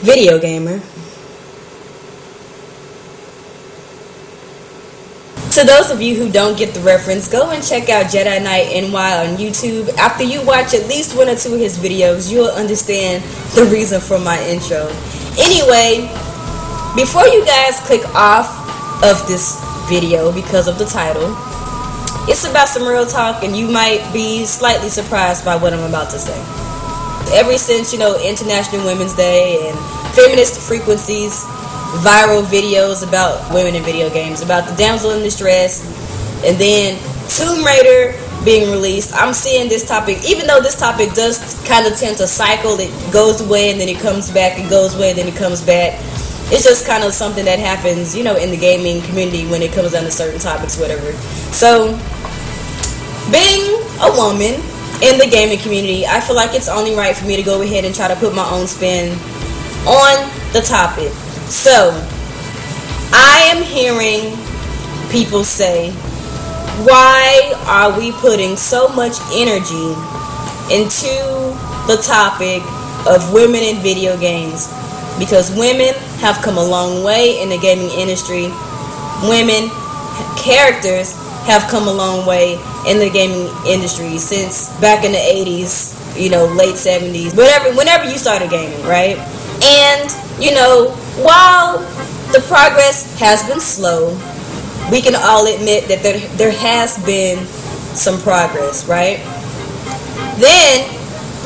video gamer. To those of you who don't get the reference, go and check out Jedi Knight NY on YouTube. After you watch at least one or two of his videos, you'll understand the reason for my intro. Anyway, before you guys click off of this video because of the title, it's about some real talk, and you might be slightly surprised by what I'm about to say. Ever since, International Women's Day and feminist frequencies, viral videos about women in video games, about the damsel in distress, and then Tomb Raider being released, I'm seeing this topic, even though this topic does kind of tend to cycle, it goes away and then it comes back, it goes away and then it comes back. It's just kind of something that happens, in the gaming community when it comes down to certain topics, whatever. So, being a woman in the gaming community, I feel like it's only right for me to go ahead and try to put my own spin on the topic. So, I am hearing people say, why are we putting so much energy into the topic of women in video games? Because women have come a long way in the gaming industry. Women characters have come a long way in the gaming industry since back in the 80s, late 70s, whenever you started gaming, right? And, while the progress has been slow, we can all admit that there has been some progress, right? Then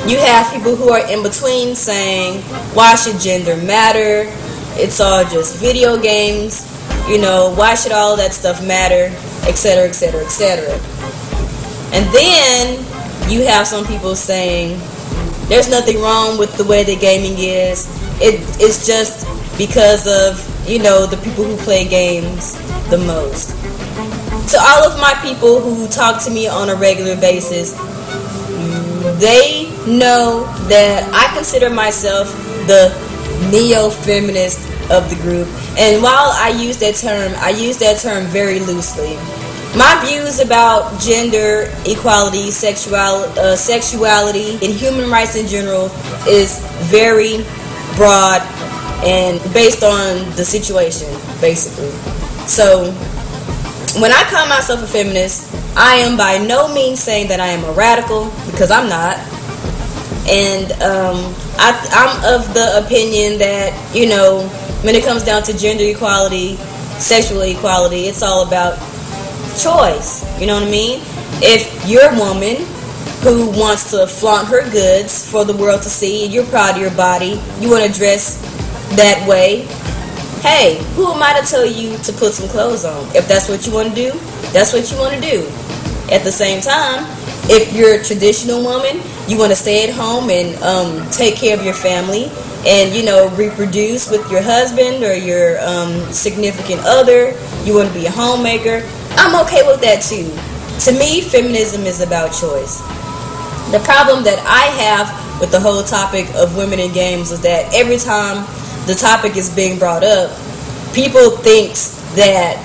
you have people who are in between saying, why should gender matter? It's all just video games. Why should all that stuff matter? Etc., etc., etc. And then you have some people saying, there's nothing wrong with the way that gaming is. It's just because of, the people who play games the most. To all of my people who talk to me on a regular basis, they know that I consider myself the neo-feminist of the group. And while I use that term very loosely. My views about gender equality, sexuality, and human rights in general is very broad and based on the situation, basically. So, when I call myself a feminist, I am by no means saying that I am a radical, because I'm not. And I'm of the opinion that, when it comes down to gender equality, sexual equality, it's all about choice. You know what I mean? If you're a woman who wants to flaunt her goods for the world to see, you're proud of your body, you want to dress that way, hey, who am I to tell you to put some clothes on? If that's what you want to do, that's what you want to do. At the same time, if you're a traditional woman, you want to stay at home and take care of your family and, reproduce with your husband or your significant other, you want to be a homemaker, I'm okay with that too. To me, feminism is about choice. The problem that I have with the whole topic of women in games is that every time the topic is being brought up, people think that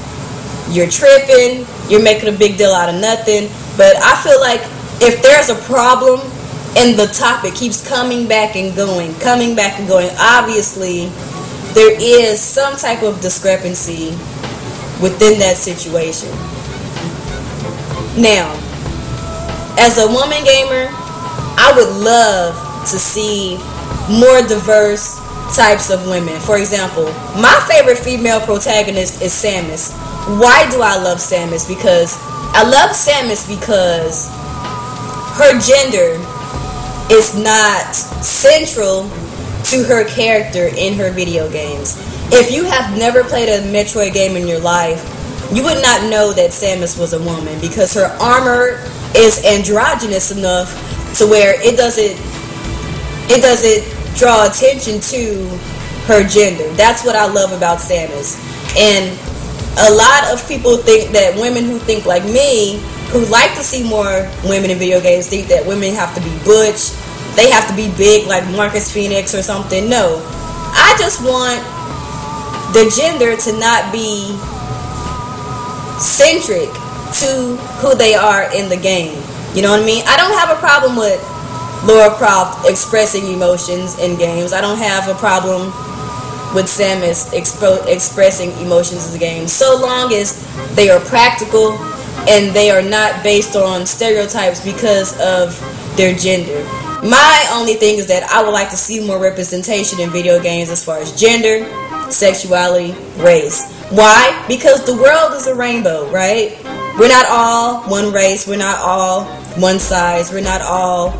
you're tripping, you're making a big deal out of nothing. But I feel like if there's a problem and the topic keeps coming back and going, obviously there is some type of discrepancy within that situation. Now, as a woman gamer, I would love to see more diverse types of women. For example, my favorite female protagonist is Samus. Why do I love Samus? Because I love Samus because her gender is not central to her character in her video games. If you have never played a Metroid game in your life, you would not know that Samus was a woman because her armor is androgynous enough to where it doesn't draw attention to her gender. That's what I love about Samus. And a lot of people think that women who think like me, who like to see more women in video games, think that women have to be butch, they have to be big like Marcus Phoenix or something. No, I just want the gender to not be centric to who they are in the game. You know what I mean? I don't have a problem with Lara Croft expressing emotions in games. I don't have a problem with Samus expressing emotions in the game, so long as they are practical and they are not based on stereotypes because of their gender. My only thing is that I would like to see more representation in video games as far as gender, sexuality, race. Why? Because the world is a rainbow, right? We're not all one race, we're not all one size, we're not all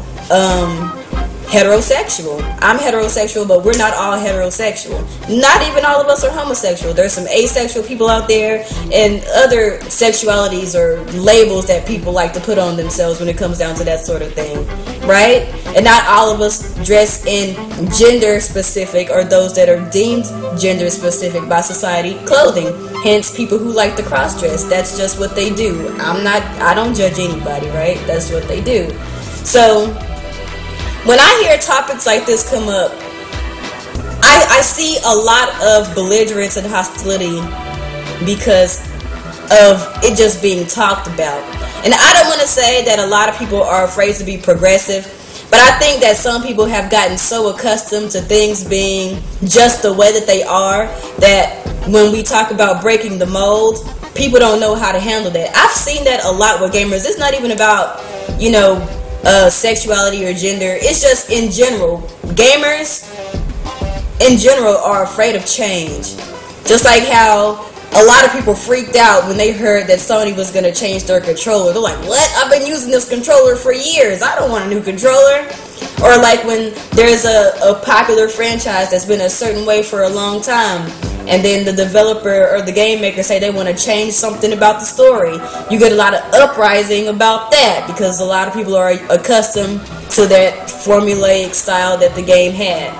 heterosexual. I'm heterosexual, but we're not all heterosexual. Not even all of us are homosexual. There's some asexual people out there and other sexualities or labels that people like to put on themselves when it comes down to that sort of thing, right? And not all of us dress in gender specific or those that are deemed gender specific by society clothing. Hence people who like to cross dress. That's just what they do. I don't judge anybody, right? That's what they do. So when I hear topics like this come up, I see a lot of belligerence and hostility because of it just being talked about. And I don't want to say that a lot of people are afraid to be progressive, but I think that some people have gotten so accustomed to things being just the way that they are that when we talk about breaking the mold, people don't know how to handle that. I've seen that a lot with gamers. It's not even about, sexuality or gender. It's just in general. Gamers in general are afraid of change. Just like how a lot of people freaked out when they heard that Sony was going to change their controller. They're like, what? I've been using this controller for years. I don't want a new controller. Or like when there's a popular franchise that's been a certain way for a long time, and then the developer or the game maker say they want to change something about the story. You get a lot of uprising about that because a lot of people are accustomed to that formulaic style that the game had.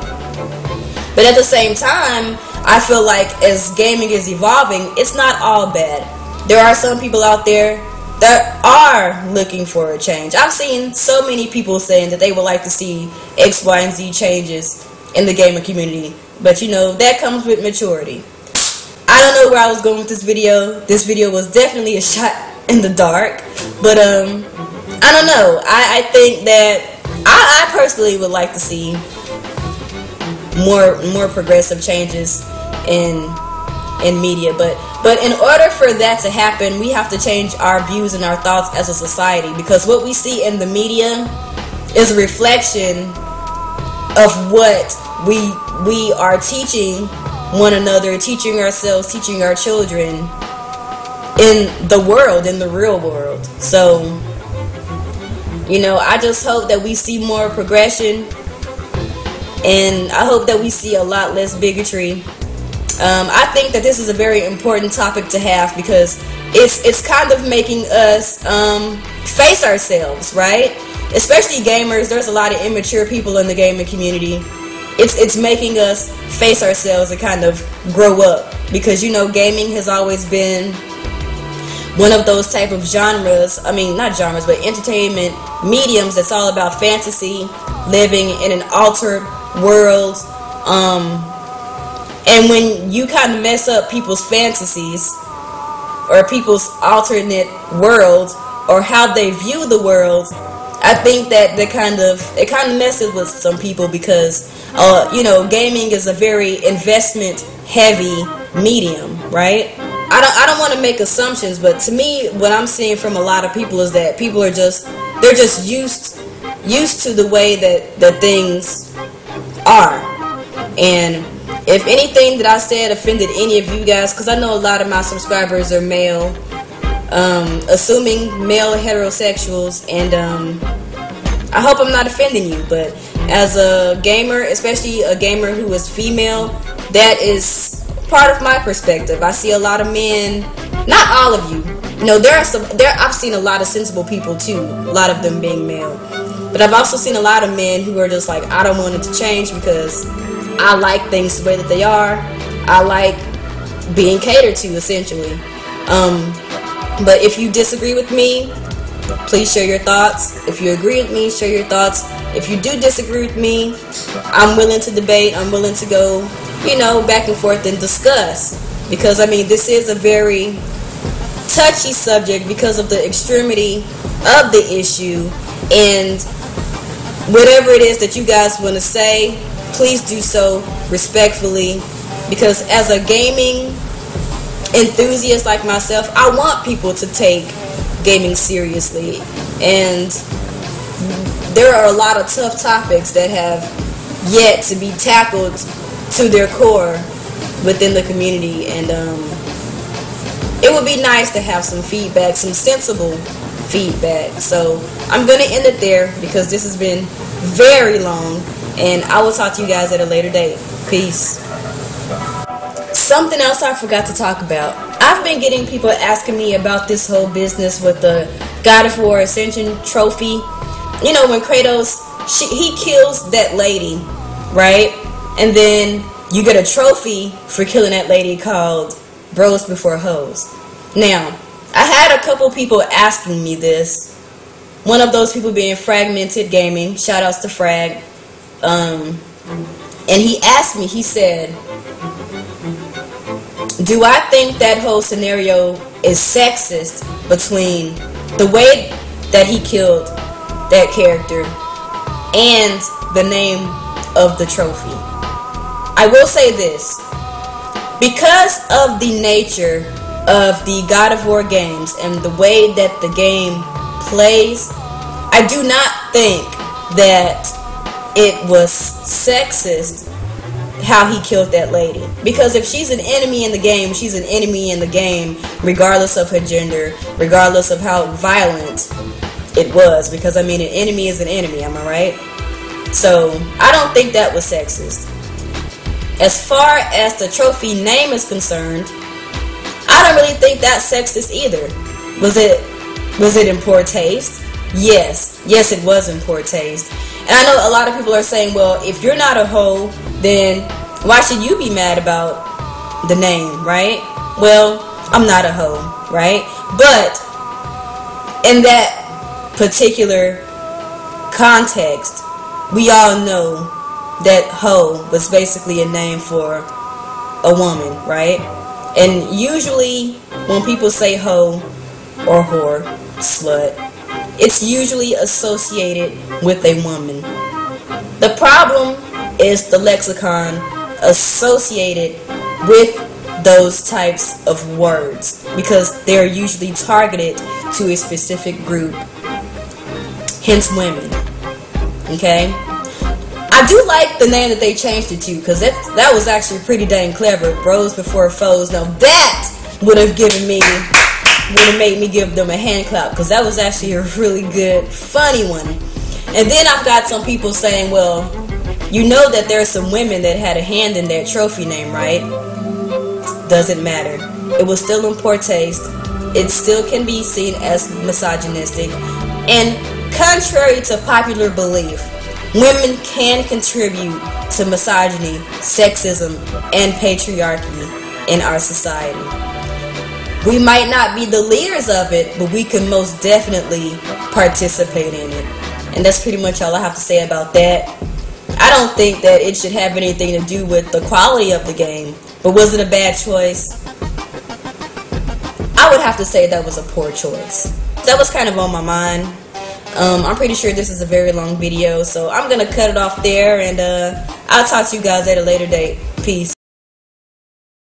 But at the same time, I feel like as gaming is evolving, it's not all bad. There are some people out there that are looking for a change. I've seen so many people saying that they would like to see X, Y, and Z changes in the gamer community. But that comes with maturity. I don't know where I was going with this video. This video was definitely a shot in the dark. But I don't know. I think that I personally would like to see more progressive changes in media. But in order for that to happen, we have to change our views and our thoughts as a society, because what we see in the media is a reflection of what we are teaching one another, teaching ourselves, teaching our children in the world, in the real world. So, I just hope that we see more progression, and I hope that we see a lot less bigotry. I think that this is a very important topic to have because it's kind of making us face ourselves, right? Especially gamers. There's a lot of immature people in the gaming community. It's making us face ourselves and kind of grow up, because gaming has always been one of those type of genres, not genres, but entertainment mediums that's all about fantasy, living in an altered world, and when you kind of mess up people's fantasies or people's alternate world or how they view the world, I think that it kind of messes with some people, because gaming is a very investment heavy medium, right? I don't want to make assumptions, but to me, what I'm seeing from a lot of people is that people are just used to the way that things are. And if anything that I said offended any of you guys, because I know a lot of my subscribers are male, assuming male heterosexuals, and I hope I'm not offending you, but as a gamer, especially a gamer who is female, that is part of my perspective. I see a lot of men, not all of you, I've seen a lot of sensible people too, a lot of them being male, but I've also seen a lot of men who are just like, I don't want it to change because I like things the way that they are. I like being catered to, essentially. But if you disagree with me, please share your thoughts. If you agree with me, share your thoughts. If you do disagree with me, I'm willing to debate. I'm willing to go, back and forth and discuss. Because, this is a very touchy subject because of the extremity of the issue. And whatever it is that you guys want to say, please do so respectfully, because as a gaming enthusiast like myself, I want people to take gaming seriously, and there are a lot of tough topics that have yet to be tackled to their core within the community, and it would be nice to have some feedback, some sensible feedback. So I'm gonna end it there because this has been very long, and I will talk to you guys at a later date. Peace. Something else I forgot to talk about. I've been getting people asking me about this whole business with the God of War Ascension trophy. You know, when Kratos, he kills that lady, right? And then you get a trophy for killing that lady called Bros Before Hoes. Now, I had a couple people asking me this. One of those people being Fragmented Gaming. Shout outs to Frag. And he asked me, he said, do I think that whole scenario is sexist between the way that he killed that character and the name of the trophy? I will say this. Because of the nature of the God of War games and the way that the game plays, I do not think that it was sexist how he killed that lady. Because if she's an enemy in the game, she's an enemy in the game, regardless of her gender, regardless of how violent it was. Because I mean, an enemy is an enemy, am I right? So I don't think that was sexist. As far as the trophy name is concerned, I don't really think that's sexist either. Was it in poor taste? Yes, it was in poor taste. And I know a lot of people are saying, well, if you're not a hoe, then why should you be mad about the name, right? Well, I'm not a hoe, right? But in that particular context, we all know that hoe was basically a name for a woman, right? And usually when people say hoe or whore, slut, it's usually associated with a woman. The problem is the lexicon associated with those types of words, because they're usually targeted to a specific group, hence women. Okay? I do like the name that they changed it to, because that was actually pretty dang clever. Bros Before Foes. Now that would have made me give them a hand clap, because that was actually a really good, funny one. And then I've got some people saying, well, you know that there are some women that had a hand in that trophy name, right? Doesn't matter. It was still in poor taste. It still can be seen as misogynistic. And contrary to popular belief, women can contribute to misogyny, sexism, and patriarchy in our society. We might not be the leaders of it, but we can most definitely participate in it. And that's pretty much all I have to say about that. I don't think that it should have anything to do with the quality of the game, but was it a bad choice? I would have to say that was a poor choice. That was kind of on my mind. I'm pretty sure this is a very long video, so I'm gonna cut it off there, and I'll talk to you guys at a later date. Peace.